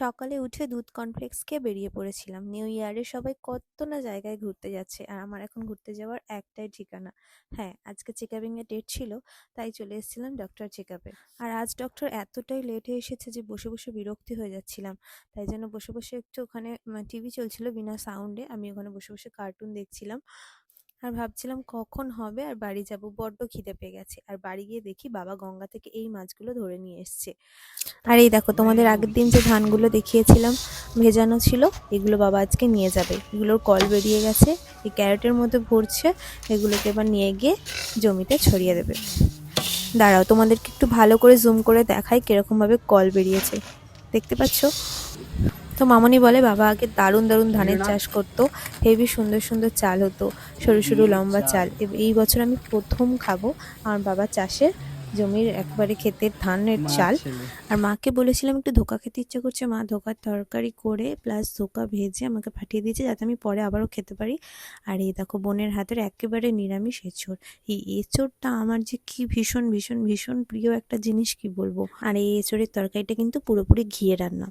সকালে উঠে দুধ কর্নফ্লেক্স খেয়ে বেরিয়ে পড়েছিলাম। নিউ ইয়ারে সবাই কত না জায়গায় ঘুরতে যাচ্ছে, আর আমার এখন ঘুরতে যাওয়ার একটাই ঠিকানা। হ্যাঁ, আজকে চেকআপিং এর ডেট ছিল, তাই চলে এসেছিলাম ডক্টর চেকআপে। আর আজ ডক্টর এতটাই লেট হয়ে এসেছে যে বসে বসে বিরক্তি হয়ে যাচ্ছিলাম। তাই জন্য বসে বসে একটু ওখানে টিভি চলছিল বিনা সাউন্ডে, আমি ওখানে বসে বসে কার্টুন দেখছিলাম। আর ভাবছিলাম কখন হবে আর বাড়ি যাব, বড্ড খিদে পেয়ে গেছে। আর বাড়ি গিয়ে দেখি বাবা গঙ্গা থেকে এই মাছগুলো ধরে নিয়ে এসছে। আর এই দেখো, তোমাদের আগের দিন যে ধানগুলো দেখিয়েছিলাম ভেজানো ছিল, এগুলো বাবা আজকে নিয়ে যাবে। এগুলোর কল বেরিয়ে গেছে, এই ক্যারেটের মধ্যে ভরছে। এগুলোকে এবার নিয়ে গিয়ে জমিতে ছড়িয়ে দেবে। দাঁড়াও, তোমাদেরকে একটু ভালো করে জুম করে দেখাই কিরকম ভাবে কল বেরিয়েছে। দেখতে পাচ্ছ? তো মামনি বলে বাবা আগে দারুণ দারুণ ধানের চাষ করতো, হেবি সুন্দর সুন্দর চাল হতো, সরু সরু লম্বা চাল। এই বছর আমি প্রথম খাবো আমার বাবা চাষের জমির একবারে ক্ষেতের ধানের চাল। আর মাকে বলেছিলাম একটু ধোকা খেতে ইচ্ছে করছে, মা ধোকার তরকারি করে প্লাস ধোকা ভেজে আমাকে পাঠিয়ে দিয়েছে যাতে আমি পরে আবারও খেতে পারি। আর এই দেখো বোনের হাতের একেবারে নিরামিষ এঁচোড়। এই এঁচোড়টা আমার যে কি ভীষণ ভীষণ ভীষণ প্রিয় একটা জিনিস, কি বলবো। আর এই এঁচোড়ের তরকারিটা কিন্তু পুরোপুরি ঘিয়ে রান্না।